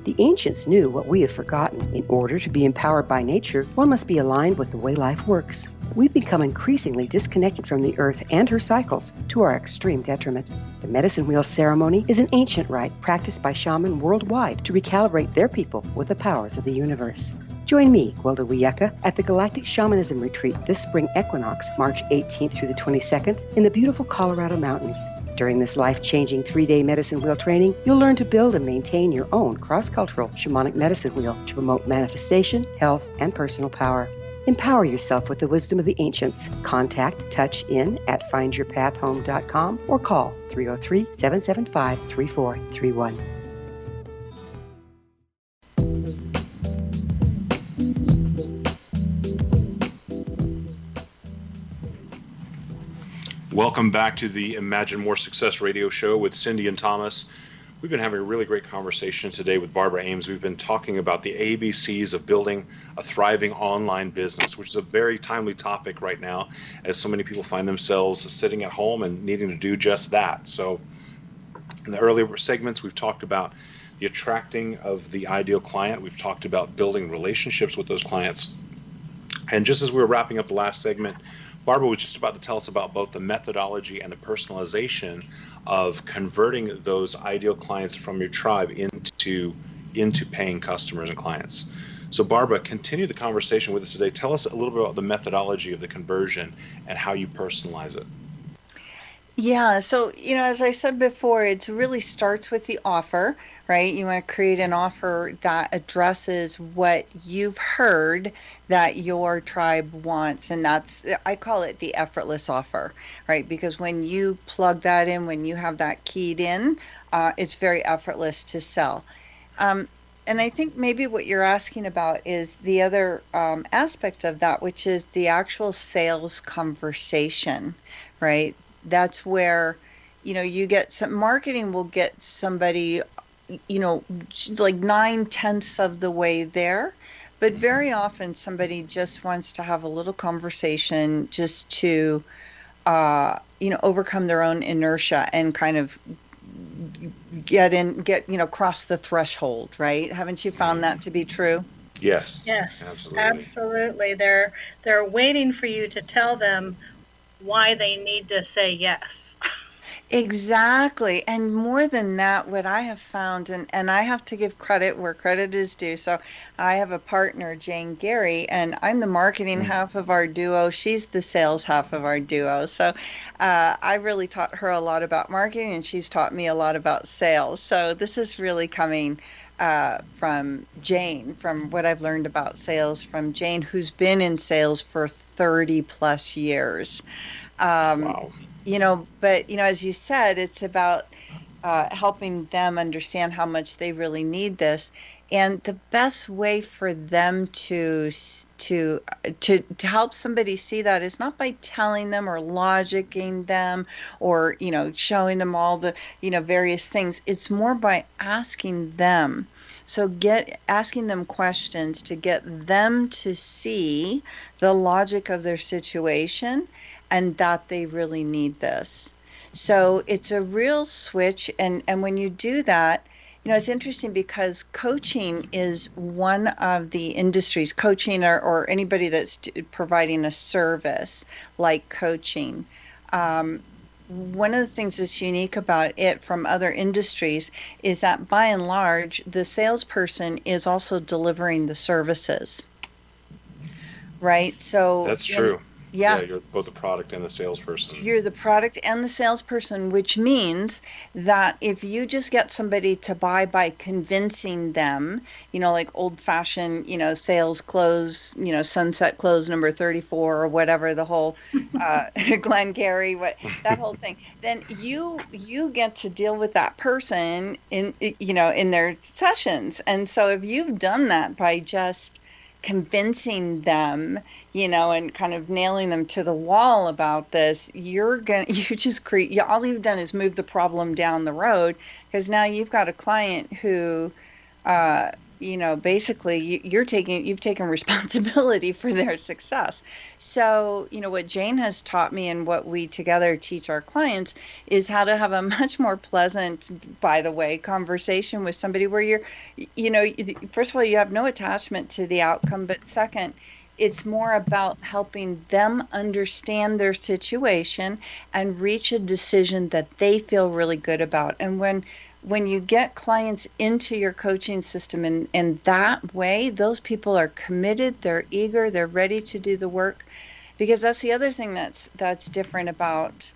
Speaker 1: The ancients knew what we have forgotten. In order to be empowered by nature, one must be aligned with the way life works. We've become increasingly disconnected from the earth and her cycles, to our extreme detriment. The medicine wheel ceremony is an ancient rite practiced by shamans worldwide to recalibrate their people with the powers of the universe. Join me, Gwilda Wiyaka, at the Galactic Shamanism Retreat this spring equinox, March 18th through the 22nd, in the beautiful Colorado Mountains. During this life-changing 3-day medicine wheel training, you'll learn to build and maintain your own cross-cultural shamanic medicine wheel to promote manifestation, health, and personal power. Empower yourself with the wisdom of the ancients. Contact Touch In at findyourpathhome.com or call 303-775-3431.
Speaker 3: Welcome back to the Imagine More Success radio show with Cindy and Thomas. We've been having a really great conversation today with Barbara Aimes. We've been talking about the ABCs of building a thriving online business, which is a very timely topic right now, as so many people find themselves sitting at home and needing to do just that. So in the earlier segments, we've talked about the attracting of the ideal client. We've talked about building relationships with those clients. And just as we were wrapping up the last segment, Barbara was just about to tell us about both the methodology and the personalization of converting those ideal clients from your tribe into paying customers and clients. So Barbara, continue the conversation with us today. Tell us a little bit about the methodology of the conversion and how you personalize it.
Speaker 5: Yeah, so, as I said before, it really starts with the offer, right? You want to create an offer that addresses what you've heard that your tribe wants. And I call it the effortless offer, right? Because when you plug that in, when you have that keyed in, it's very effortless to sell. And I think maybe what you're asking about is the other aspect of that, which is the actual sales conversation, right? That's where, you get some marketing will get somebody like 9/10 of the way there. But very often somebody just wants to have a little conversation just to, overcome their own inertia and kind of cross the threshold, right? Haven't you found that to be true?
Speaker 3: Yes,
Speaker 4: Yes,
Speaker 3: absolutely.
Speaker 4: absolutely. They're waiting for you to tell them why they need to say yes.
Speaker 5: Exactly. And more than that, what I have found, and I have to give credit where credit is due. So I have a partner, Jane Gary, and I'm the marketing
Speaker 3: Mm.
Speaker 5: half of our duo. She's the sales half of our duo. So I really taught her a lot about marketing, and she's taught me a lot about sales. So this is really coming from Jane, from what I've learned about sales from Jane, who's been in sales for 30 plus years. Um,
Speaker 3: Wow.
Speaker 5: but as you said, it's about helping them understand how much they really need this, and the best way for them to help somebody see that is not by telling them or logicking them or showing them all the various things. It's more by asking them. So get asking them questions to get them to see the logic of their situation and that they really need this. So it's a real switch. And when you do that, it's interesting because coaching is one of the industries, coaching or anybody that's providing a service like coaching. One of the things that's unique about it from other industries is that by and large, the salesperson is also delivering the services, right? So
Speaker 3: That's true. Yeah,
Speaker 5: yeah.
Speaker 3: you're both the product and the salesperson.
Speaker 5: You're the product and the salesperson, which means that if you just get somebody to buy by convincing them, like old fashioned, sales close, sunset close number 34 or whatever, the whole Glengarry, that whole thing, then you get to deal with that person in their sessions. And so if you've done that by just convincing them, and kind of nailing them to the wall about this, you just create, all you've done is move the problem down the road because now you've got a client who, uh, basically you've taken responsibility for their success. So, what Jane has taught me and what we together teach our clients is how to have a much more pleasant, by the way, conversation with somebody where first of all, you have no attachment to the outcome, but second, it's more about helping them understand their situation and reach a decision that they feel really good about. And when you get clients into your coaching system in that way, those people are committed, they're eager, they're ready to do the work. Because that's the other thing that's different about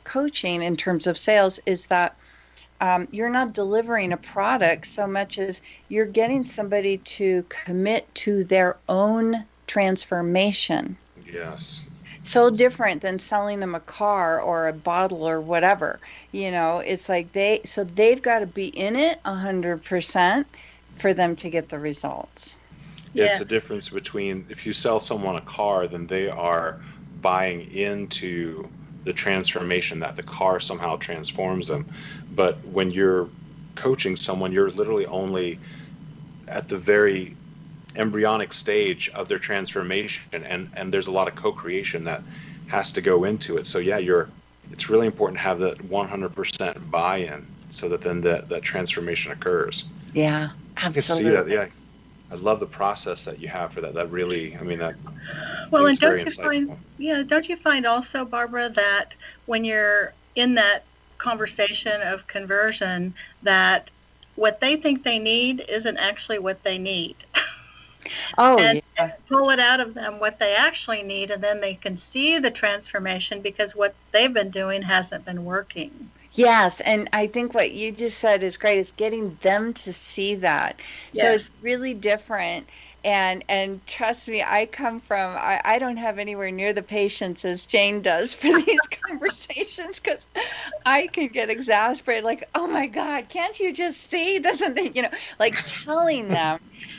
Speaker 5: coaching in terms of sales is that you're not delivering a product so much as you're getting somebody to commit to their own transformation.
Speaker 3: Yes.
Speaker 5: So different than selling them a car or a bottle or whatever. It's like they've got to be in it 100% for them to get the results.
Speaker 3: It's
Speaker 4: Yeah.
Speaker 3: a difference between if you sell someone a car, then they are buying into the transformation that the car somehow transforms them. But when you're coaching someone, you're literally only at the very embryonic stage of their transformation, and there's a lot of co-creation that has to go into it. So yeah, it's really important to have that 100% buy-in so that then that transformation occurs.
Speaker 5: Yeah,
Speaker 3: I can see that.
Speaker 5: absolutely.
Speaker 3: Yeah, I love the process that you have for that. That really, I mean, that I
Speaker 4: Well,
Speaker 3: think
Speaker 4: and
Speaker 3: it's very insightful.
Speaker 4: don't you find also, Barbara, that when you're in that conversation of conversion, that what they think they need isn't actually what they need?
Speaker 5: Oh,
Speaker 4: And
Speaker 5: yeah.
Speaker 4: pull it out of them what they actually need, and then they can see the transformation because what they've been doing hasn't been working.
Speaker 5: Yes, and I think what you just said is great. It's getting them to see that. So
Speaker 4: Yes.
Speaker 5: it's really different. And trust me, I don't have anywhere near the patience as Jane does for these conversations because I can get exasperated, like, oh my God, can't you just see? Doesn't they, like telling them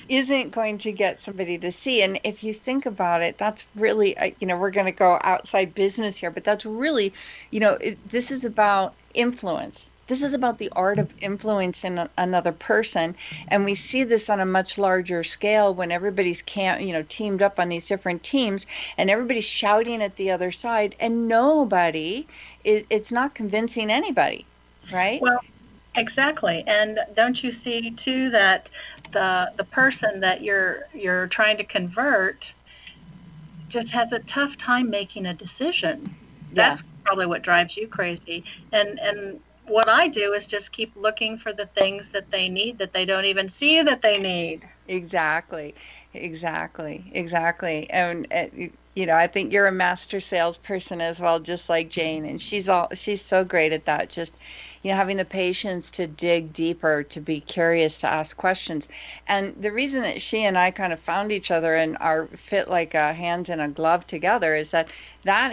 Speaker 5: isn't going to get somebody to see. And if you think about it, that's really, we're going to go outside business here, but that's really, this is about influence. This is about the art of influencing another person. And we see this on a much larger scale when everybody's teamed up on these different teams and everybody's shouting at the other side and it's not convincing anybody, right?
Speaker 4: Well, exactly. And don't you see too that the person that you're trying to convert just has a tough time making a decision? That's probably what drives you crazy. And what I do is just keep looking for the things that they need that they don't even see that they need.
Speaker 5: Exactly. And I think you're a master salesperson as well, just like Jane, and she's so great at that. Just, having the patience to dig deeper, to be curious, to ask questions. And the reason that she and I kind of found each other and are fit like a hand in a glove together is that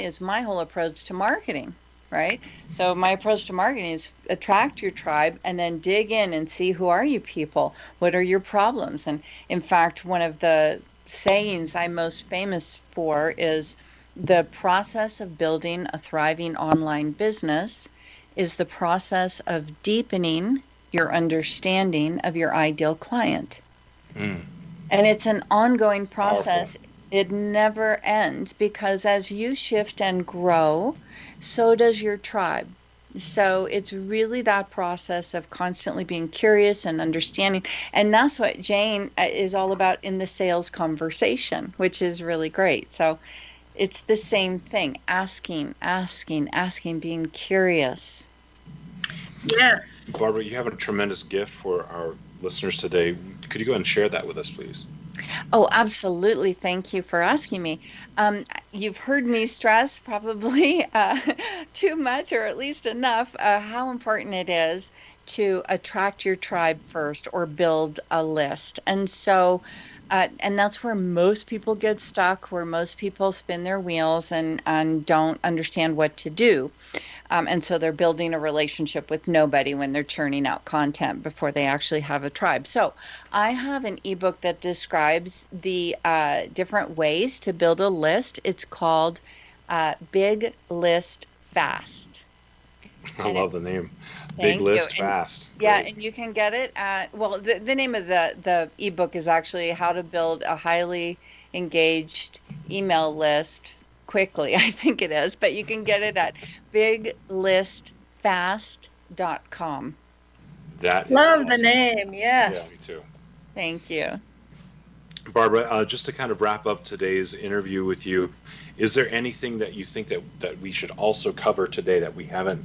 Speaker 5: is my whole approach to marketing. Right? So my approach to marketing is attract your tribe and then dig in and see, who are you people? What are your problems? And in fact, one of the sayings I'm most famous for is the process of building a thriving online business is the process of deepening your understanding of your ideal client. And it's an ongoing process. Powerful. It never ends, because as you shift and grow, so does your tribe. So it's really that process of constantly being curious and understanding. And that's what Jane is all about in the sales conversation, which is really great. So it's the same thing, asking, being curious.
Speaker 4: Yes.
Speaker 3: Barbara, you have a tremendous gift for our listeners today. Could you go and share that with us, please?
Speaker 5: Oh, absolutely. Thank you for asking me. You've heard me stress probably too much, or at least enough, how important it is to attract your tribe first or build a list. And so, and that's where most people get stuck, where most people spin their wheels and don't understand what to do. And so they're building a relationship with nobody when they're churning out content before they actually have a tribe. So I have an ebook that describes the different ways to build a list. It's called Big List Fast.
Speaker 3: I love the name. Big List Fast.
Speaker 5: Yeah, and you can get it at, well, the name of the ebook is actually How to Build a Highly Engaged Email List Quickly, I think it is, but you can get it at biglistfast.com.
Speaker 3: That is
Speaker 4: Love
Speaker 3: awesome.
Speaker 4: The name, yes.
Speaker 3: Yeah, me too.
Speaker 5: Thank you.
Speaker 3: Barbara, just to kind of wrap up today's interview with you, is there anything that you think that we should also cover today that we haven't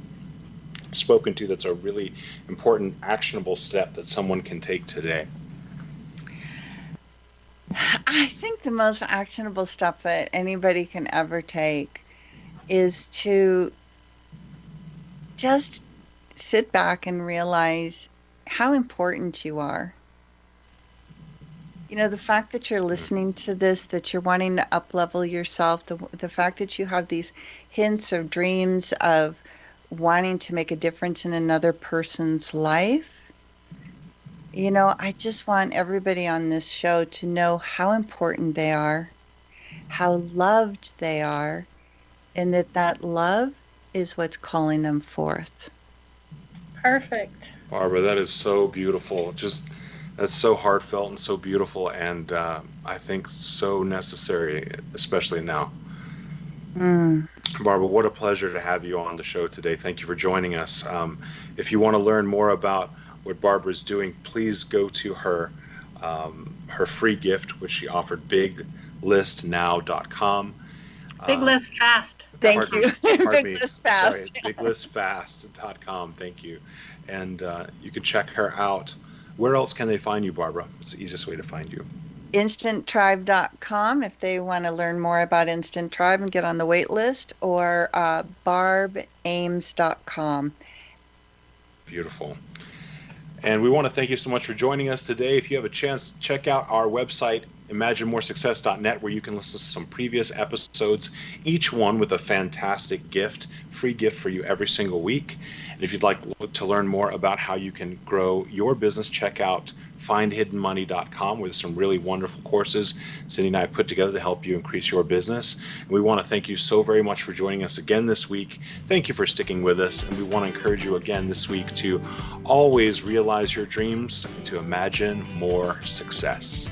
Speaker 3: spoken to, that's a really important, actionable step that someone can take today?
Speaker 5: I think the most actionable step that anybody can ever take is to just sit back and realize how important you are. The fact that you're listening to this, that you're wanting to up-level yourself, the fact that you have these hints or dreams of wanting to make a difference in another person's life. I just want everybody on this show to know how important they are, how loved they are, and that love is what's calling them forth.
Speaker 4: Perfect.
Speaker 3: Barbara, that is so beautiful. That's so heartfelt and so beautiful, and I think so necessary, especially now. Barbara, what a pleasure to have you on the show today. Thank you for joining us. If you want to learn more about what Barbara's doing, please go to her free gift, which she offered, biglistnow.com.
Speaker 4: Big List Fast.
Speaker 5: Thank you.
Speaker 3: Big
Speaker 5: List Fast.
Speaker 3: Sorry, biglistfast.com. Thank you. And you can check her out. Where else can they find you, Barbara? What's the easiest way to find you?
Speaker 5: InstantTribe.com if they want to learn more about Instant Tribe and get on the wait list, or BarbAimes.com.
Speaker 3: Beautiful. And we want to thank you so much for joining us today. If you have a chance, check out our website, imaginemoresuccess.net, where you can listen to some previous episodes, each one with a fantastic gift, free gift for you every single week. And if you'd like to learn more about how you can grow your business, check out findhiddenmoney.com, where there's some really wonderful courses Cindy and I put together to help you increase your business. And we want to thank you so very much for joining us again this week. Thank you for sticking with us. And we want to encourage you again this week to always realize your dreams and to imagine more success.